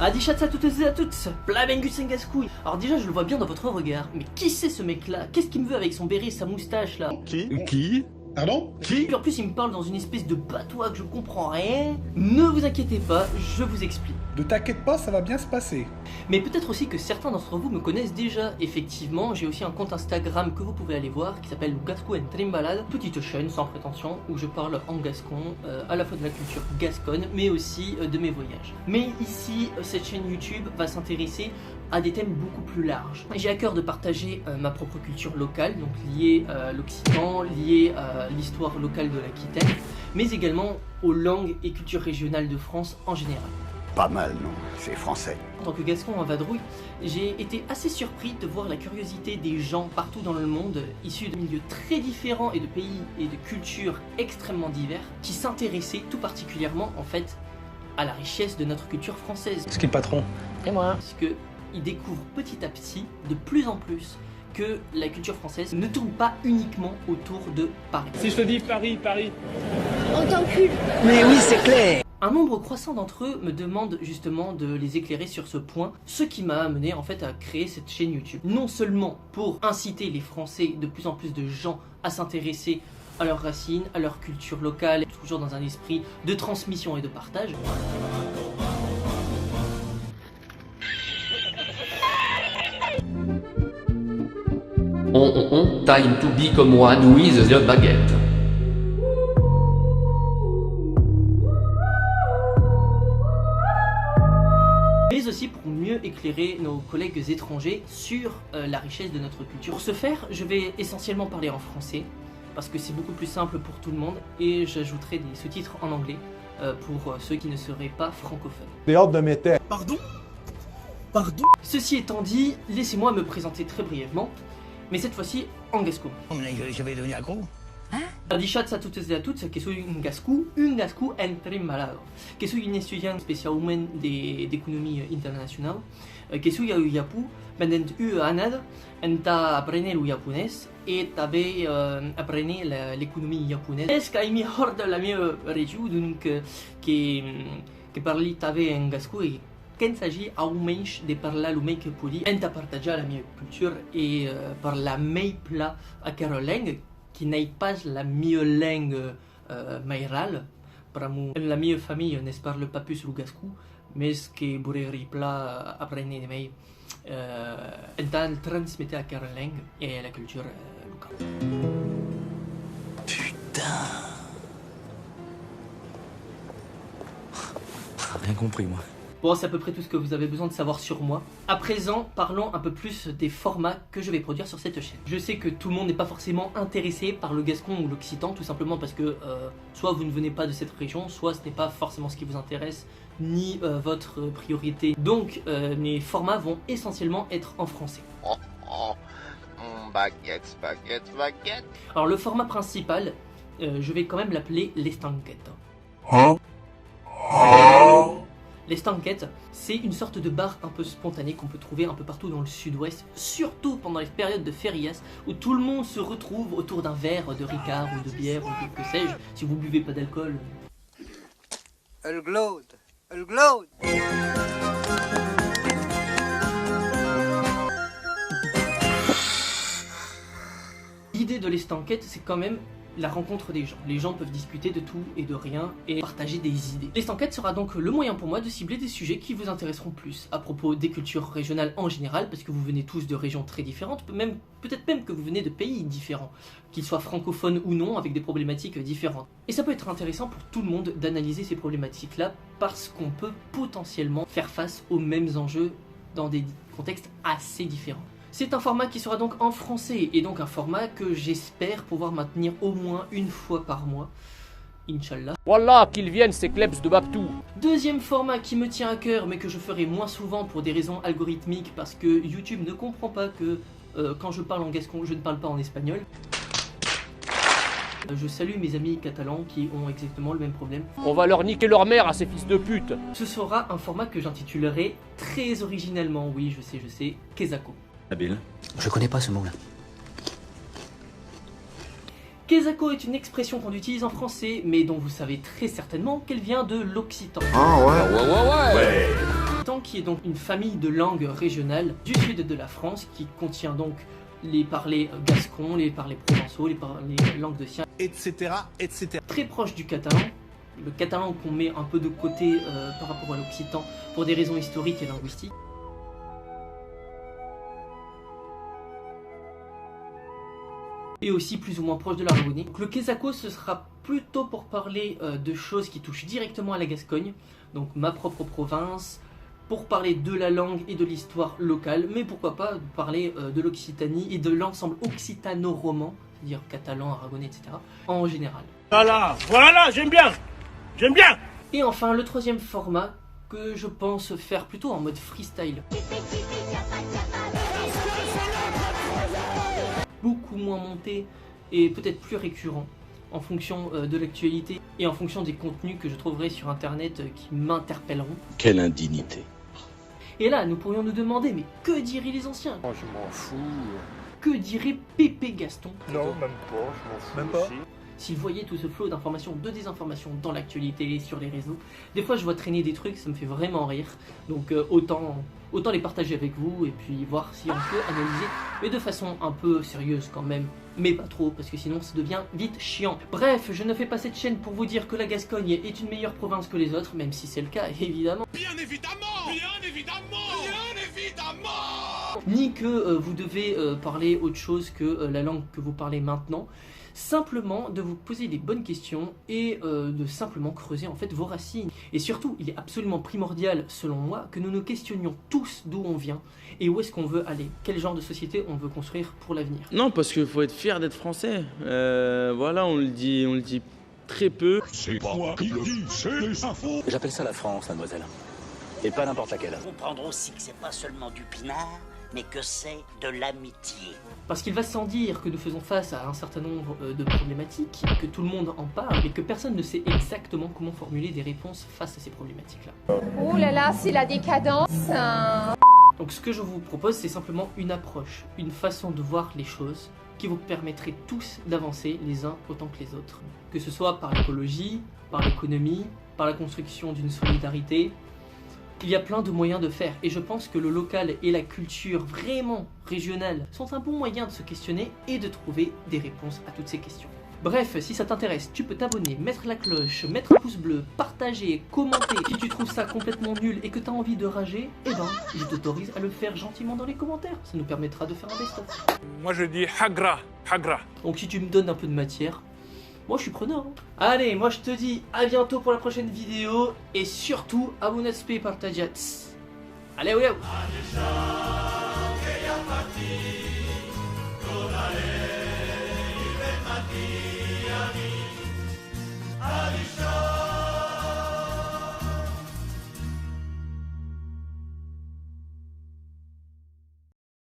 Adichat à toutes et à toutes, Plabengus Engascouille. Alors déjà je le vois bien dans votre regard, mais qui c'est ce mec là? Qu'est-ce qu'il me veut avec son béret et sa moustache là? Qui? Pardon? Qui? En plus il me parle dans une espèce de patois que je comprends rien. Ne vous inquiétez pas, je vous explique. Ne t'inquiète pas, ça va bien se passer. Mais peut-être aussi que certains d'entre vous me connaissent déjà. Effectivement, j'ai aussi un compte Instagram que vous pouvez aller voir qui s'appelle Gascou en Trimbalade. Petite chaîne sans prétention où je parle en gascon, à la fois de la culture gasconne mais aussi de mes voyages. Mais ici, cette chaîne YouTube va s'intéresser à des thèmes beaucoup plus larges. J'ai à cœur de partager ma propre culture locale, donc liée à l'Occitan, liée à l'histoire locale de l'Aquitaine, mais également aux langues et cultures régionales de France en général. Pas mal, non? C'est français. En tant que gascon en vadrouille, j'ai été assez surpris de voir la curiosité des gens partout dans le monde, issus de milieux très différents et de pays et de cultures extrêmement divers, qui s'intéressaient tout particulièrement en fait à la richesse de notre culture française. C'est qui le patron? Et moi. Parce qu'ils découvrent petit à petit, de plus en plus, que la culture française ne tourne pas uniquement autour de Paris. Si je te dis Paris, On t'encule. Mais oui, c'est clair. Un nombre croissant d'entre eux me demandent justement de les éclairer sur ce point, ce qui m'a amené en fait à créer cette chaîne YouTube. Non seulement pour inciter les Français, de plus en plus de gens, à s'intéresser à leurs racines, à leur culture locale, toujours dans un esprit de transmission et de partage. Time to be comme one with the baguette. Mais aussi pour mieux éclairer nos collègues étrangers sur la richesse de notre culture. Pour ce faire, je vais essentiellement parler en français, parce que c'est beaucoup plus simple pour tout le monde, et j'ajouterai des sous-titres en anglais pour ceux qui ne seraient pas francophones. J'ai hâte de m'éteindre. Pardon? Pardon? Ceci étant dit, laissez-moi me présenter très brièvement, mais cette fois-ci en gascon. Je vais devenir accro. Adichat a toutes et à toutes, que soy un gascou en Trimbalade, que soy un estudiant especialment d'économie internationale, que soy au Japó, pendant anad, enta aprender el japonès et també aprendre l'économie japonaise. És que mi hors de la meva regió, donc que parli també en gascou i qu'il s'agit almenys de parlar el més que pugui, enta partager la meva culture et parlar mai pla a aquella langue, qui n'est pas la meilleure langue maïrale. La meilleure famille ne parle pas plus le gascou, mais ce que voudrais pas apprendre de mai, étant transmettre à la langue et à la culture locale. Putain. Rien compris, moi. Bon, c'est à peu près tout ce que vous avez besoin de savoir sur moi. À présent, parlons un peu plus des formats que je vais produire sur cette chaîne. Je sais que tout le monde n'est pas forcément intéressé par le gascon ou l'occitan, tout simplement parce que soit vous ne venez pas de cette région, soit ce n'est pas forcément ce qui vous intéresse, ni votre priorité. Donc, mes formats vont essentiellement être en français. Baguette, baguette, baguette. Alors, le format principal, je vais quand même l'appeler l'estanquette. L'estanquette, c'est une sorte de bar un peu spontané qu'on peut trouver un peu partout dans le sud-ouest, surtout pendant les périodes de férias où tout le monde se retrouve autour d'un verre de Ricard ou de bière ou de que sais-je, si vous buvez pas d'alcool. Elle glow. Elle glow. L'idée de l'estanquette, c'est quand même la rencontre des gens. Les gens peuvent discuter de tout et de rien et partager des idées. L'estanquette sera donc le moyen pour moi de cibler des sujets qui vous intéresseront plus à propos des cultures régionales en général, parce que vous venez tous de régions très différentes, peut-être même que vous venez de pays différents, qu'ils soient francophones ou non, avec des problématiques différentes. Et ça peut être intéressant pour tout le monde d'analyser ces problématiques-là, parce qu'on peut potentiellement faire face aux mêmes enjeux dans des contextes assez différents. C'est un format qui sera donc en français, et donc un format que j'espère pouvoir maintenir au moins une fois par mois. Inch'Allah. Wallah, qu'ils viennent ces klebs de Babtou. Deuxième format qui me tient à cœur, mais que je ferai moins souvent pour des raisons algorithmiques, parce que YouTube ne comprend pas que quand je parle en gascon, je ne parle pas en espagnol. Je salue mes amis catalans qui ont exactement le même problème. On va leur niquer leur mère à ces fils de pute. Ce sera un format que j'intitulerai très originellement, oui je sais, Kezako. Habile. Je connais pas ce mot-là. Kezako est une expression qu'on utilise en français, mais dont vous savez très certainement qu'elle vient de l'occitan. Ah ouais. L'occitan qui est donc une famille de langues régionales du sud de la France, qui contient donc les parlers gascons, les parlers provençaux, les langues de Sienne, etc., etc. très proche du catalan. Le catalan qu'on met un peu de côté par rapport à l'occitan pour des raisons historiques et linguistiques. Et aussi plus ou moins proche de l'aragonais. Le Quezako, ce sera plutôt pour parler de choses qui touchent directement à la Gascogne, donc ma propre province, pour parler de la langue et de l'histoire locale, mais pourquoi pas parler de l'Occitanie et de l'ensemble occitano-roman, c'est-à-dire catalan, aragonais, etc., en général. Voilà, j'aime bien. Et enfin, le troisième format que je pense faire plutôt en mode freestyle. Beaucoup moins monté et peut-être plus récurrent en fonction de l'actualité et en fonction des contenus que je trouverai sur internet qui m'interpelleront. Quelle indignité. Et là, nous pourrions nous demander, mais que diraient les anciens? Oh, je m'en fous. Que dirait Pépé Gaston? Non, même pas, je m'en fous. Même pas. aussi. S'il voyait tout ce flot d'informations, de désinformations dans l'actualité et sur les réseaux, des fois je vois traîner des trucs, ça me fait vraiment rire. Donc autant les partager avec vous et puis voir si on peut analyser, mais de façon un peu sérieuse quand même, mais pas trop, parce que sinon ça devient vite chiant. Bref, je ne fais pas cette chaîne pour vous dire que la Gascogne est une meilleure province que les autres, même si c'est le cas, évidemment. Bien évidemment. Ni que vous devez parler autre chose que la langue que vous parlez maintenant. Simplement de vous poser des bonnes questions et de simplement creuser en fait vos racines. Et surtout, il est absolument primordial, selon moi, que nous nous questionnions tous d'où on vient et où est-ce qu'on veut aller, quel genre de société on veut construire pour l'avenir. Non, parce qu'il faut être fier d'être français. Voilà, on le dit très peu. C'est pas moi qui le dis, c'est les infos. J'appelle ça la France, mademoiselle. Et pas n'importe laquelle. Comprendre aussi que c'est pas seulement du pinard, mais que c'est de l'amitié. Parce qu'il va sans dire que nous faisons face à un certain nombre de problématiques, que tout le monde en parle, mais que personne ne sait exactement comment formuler des réponses face à ces problématiques-là. Oh là là, c'est la décadence. Donc ce que je vous propose, c'est simplement une approche, une façon de voir les choses qui vous permettrait tous d'avancer les uns autant que les autres. Que ce soit par l'écologie, par l'économie, par la construction d'une solidarité. Il y a plein de moyens de faire et je pense que le local et la culture vraiment régionale sont un bon moyen de se questionner et de trouver des réponses à toutes ces questions. Bref, si ça t'intéresse, tu peux t'abonner, mettre la cloche, mettre un pouce bleu, partager, commenter. Si tu trouves ça complètement nul et que tu as envie de rager, eh ben, je t'autorise à le faire gentiment dans les commentaires. Ça nous permettra de faire un best-of. Moi je dis hagra. Donc si tu me donnes un peu de matière, moi je suis preneur. Allez, moi je te dis à bientôt pour la prochaine vidéo et surtout abonnez-vous et partagez. Allez, ouais.